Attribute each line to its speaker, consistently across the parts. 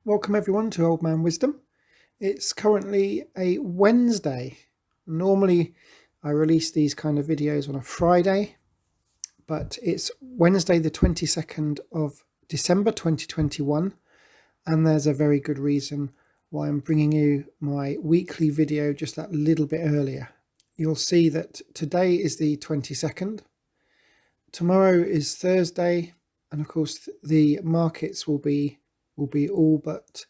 Speaker 1: Welcome everyone to Old Man Wisdom. It's currently a Wednesday. Normally I release these kind of videos on a Friday, but it's Wednesday the 22nd of December 2021, and there's a very good reason why I'm bringing you my weekly video just that little bit earlier. You'll see that today is the 22nd, tomorrow is Thursday, and of course the markets will be all but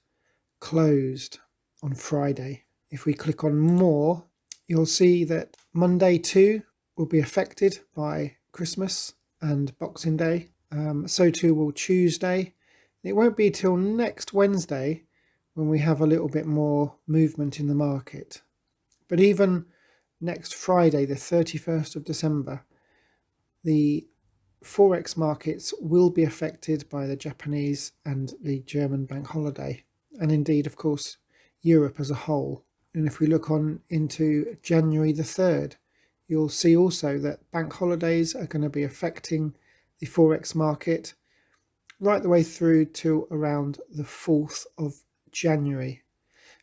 Speaker 1: closed on Friday. If we click on more, you'll see that Monday too will be affected by Christmas and Boxing Day. So too will Tuesday. It won't be till next Wednesday when we have a little bit more movement in the market. But even next Friday, the 31st of December, the Forex markets will be affected by the Japanese and the German bank holiday, and indeed, of course, Europe as a whole. And if we look on into January the 3rd, you'll see also that bank holidays are going to be affecting the Forex market right the way through to around the 4th of January.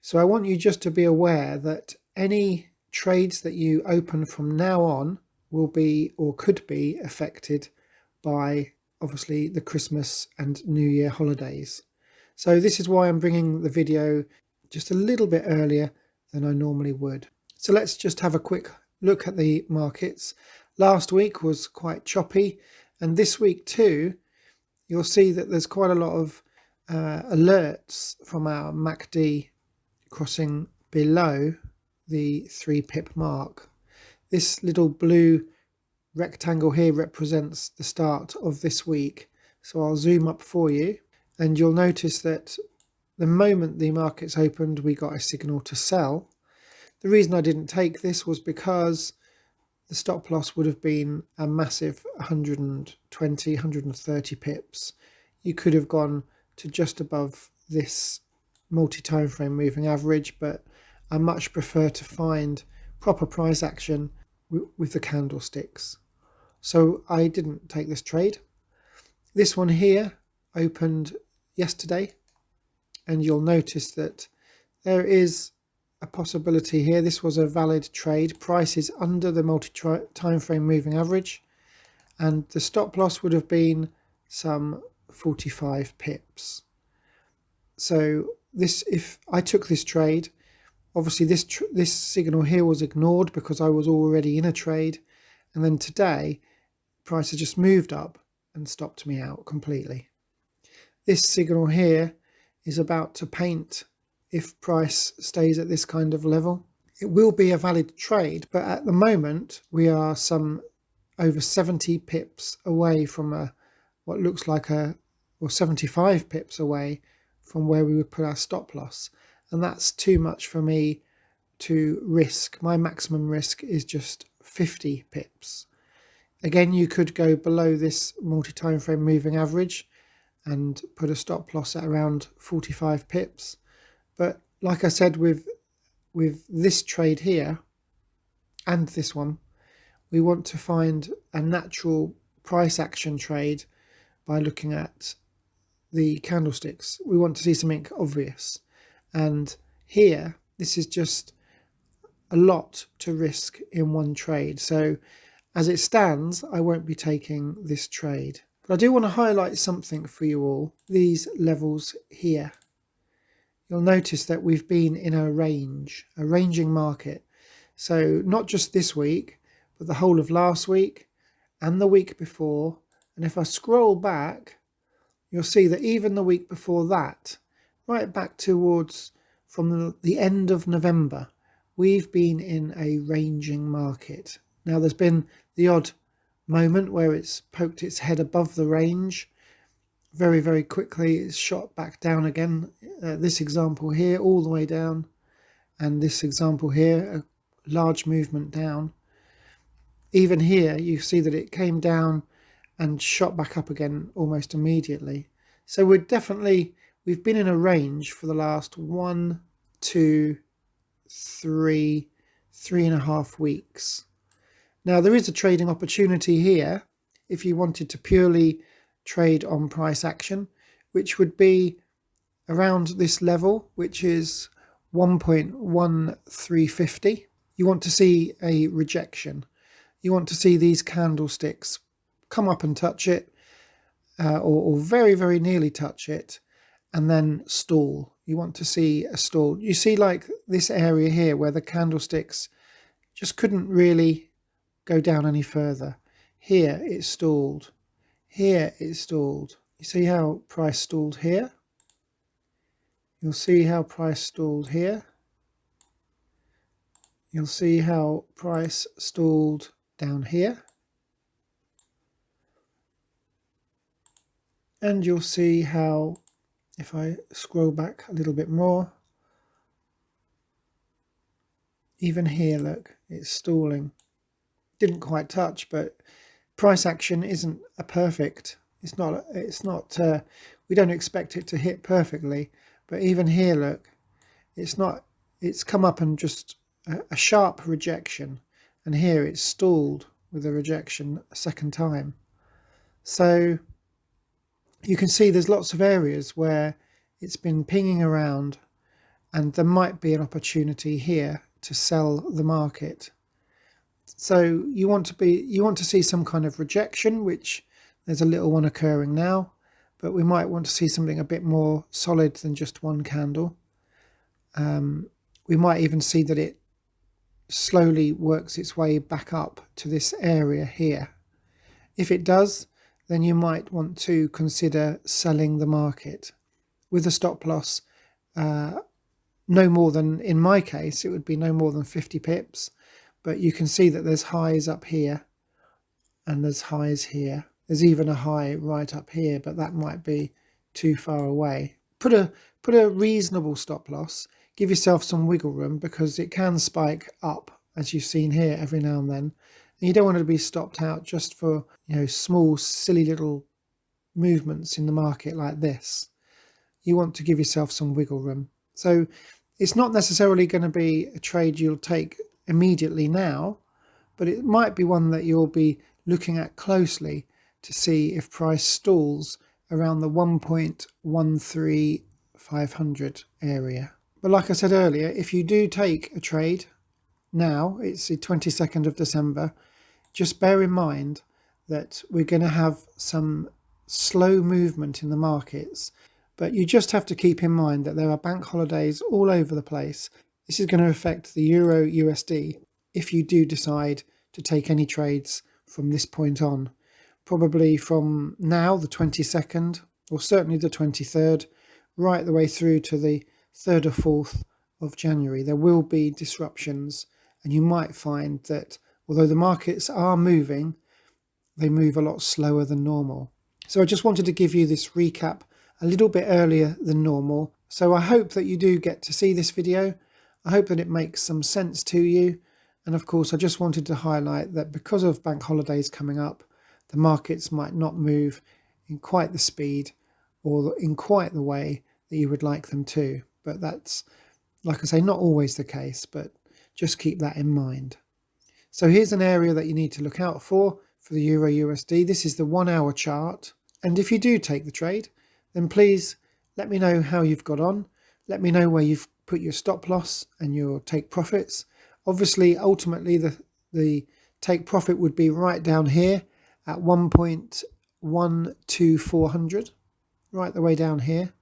Speaker 1: So I want you just to be aware that any trades that you open from now on will be or could be affected by obviously the Christmas and New Year holidays. So this is why I'm bringing the video just a little bit earlier than I normally would. So let's just have a quick look at the markets. Last week was quite choppy, and this week too, you'll see that there's quite a lot of alerts from our MACD crossing below the 3 pip mark. This little blue rectangle here represents the start of this week, so I'll zoom up for you, and you'll notice that the moment the markets opened we got a signal to sell. The reason I didn't take this was because the stop loss would have been a massive 120, 130 pips. You could have gone to just above this multi-time frame moving average, but I much prefer to find proper price action with the candlesticks. So I didn't take this trade. This one here opened yesterday, and you'll notice that there is a possibility here. This was a valid trade. Price is under the multi-time frame moving average, and the stop loss would have been some 45 pips. So this, if I took this trade, obviously this signal here was ignored because I was already in a trade, and then today price has just moved up and stopped me out completely. This signal here is about to paint if price stays at this kind of level. It will be a valid trade, but at the moment we are some over 70 pips away from what looks like or 75 pips away from where we would put our stop loss, and that's too much for me to risk. My maximum risk is just 50 pips. Again, you could go below this multi-time frame moving average and put a stop loss at around 45 pips. But like I said, with this trade here and this one, we want to find a natural price action trade by looking at the candlesticks. We want to see something obvious. And here, this is just a lot to risk in one trade. So as it stands, I won't be taking this trade. But I do want to highlight something for you all. These levels here. You'll notice that we've been in a ranging market. So not just this week, but the whole of last week and the week before. And if I scroll back, you'll see that even the week before that, right back towards from the end of November, we've been in a ranging market. Now there's been the odd moment where it's poked its head above the range. Very, very quickly it's shot back down again. This example here all the way down, and this example here, a large movement down. Even here you see that it came down and shot back up again almost immediately. So we've been in a range for the last 1, 2, 3, 3.5 weeks. Now there is a trading opportunity here if you wanted to purely trade on price action, which would be around this level, which is 1.1350. You want to see a rejection. You want to see these candlesticks come up and touch it, or very, very nearly touch it, and then stall. You want to see a stall. You see like this area here where the candlesticks just couldn't really go down any further. Here it stalled. Here it stalled. You see how price stalled here? You'll see how price stalled here. You'll see how price stalled down here. And you'll see how, if I scroll back a little bit more, even here, look, it's stalling. Didn't quite touch, but price action isn't a perfect. It's not, we don't expect it to hit perfectly, but even here, look, it's come up and just a sharp rejection, and here it's stalled with a rejection a second time. So you can see there's lots of areas where it's been pinging around, and there might be an opportunity here to sell the market. So you want to see some kind of rejection, which there's a little one occurring now, but we might want to see something a bit more solid than just one candle. We might even see that it slowly works its way back up to this area here. If it does, then you might want to consider selling the market with a stop loss, no more than, in my case, it would be no more than 50 pips. But you can see that there's highs up here and there's highs here. There's even a high right up here, but that might be too far away. Put a reasonable stop loss. Give yourself some wiggle room, because it can spike up, as you've seen here, every now and then. And you don't want to be stopped out just for, small, silly little movements in the market like this. You want to give yourself some wiggle room. So it's not necessarily going to be a trade you'll take immediately now, but it might be one that you'll be looking at closely to see if price stalls around the 1.13500 area. But like I said earlier, if you do take a trade now, it's the 22nd of December, just bear in mind that we're going to have some slow movement in the markets, but you just have to keep in mind that there are bank holidays all over the place. This is going to affect the Euro USD if you do decide to take any trades from this point on. Probably from now, the 22nd, or certainly the 23rd, right the way through to the 3rd or 4th of January. There will be disruptions, and you might find that although the markets are moving, they move a lot slower than normal. So I just wanted to give you this recap a little bit earlier than normal. So I hope that you do get to see this video. I hope that it makes some sense to you. And of course, I just wanted to highlight that because of bank holidays coming up, the markets might not move in quite the speed or in quite the way that you would like them to. But that's, like I say, not always the case, but just keep that in mind. So here's an area that you need to look out for the Euro USD. This is the 1 hour chart. And if you do take the trade, then please let me know how you've got on. Let me know where you've put your stop loss and your take profits. Obviously, ultimately, the take profit would be right down here at 1.12400, right the way down here.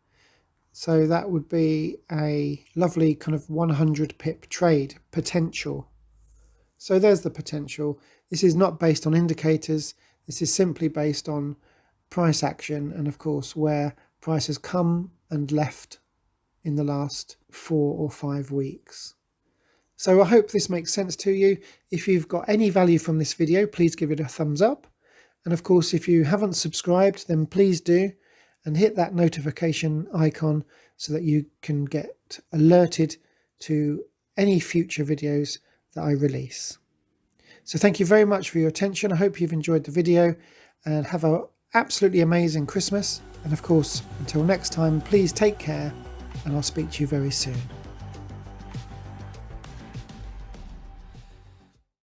Speaker 1: So that would be a lovely kind of 100 pip trade potential. So there's the potential. This is not based on indicators. This is simply based on price action and, of course, where price has come and left in the last 4 or 5 weeks. So I hope this makes sense to you. If you've got any value from this video, please give it a thumbs up. And of course, if you haven't subscribed, then please do, and hit that notification icon so that you can get alerted to any future videos that I release. So thank you very much for your attention. I hope you've enjoyed the video, and have an absolutely amazing Christmas. And of course, until next time, please take care, and I'll speak to you very soon.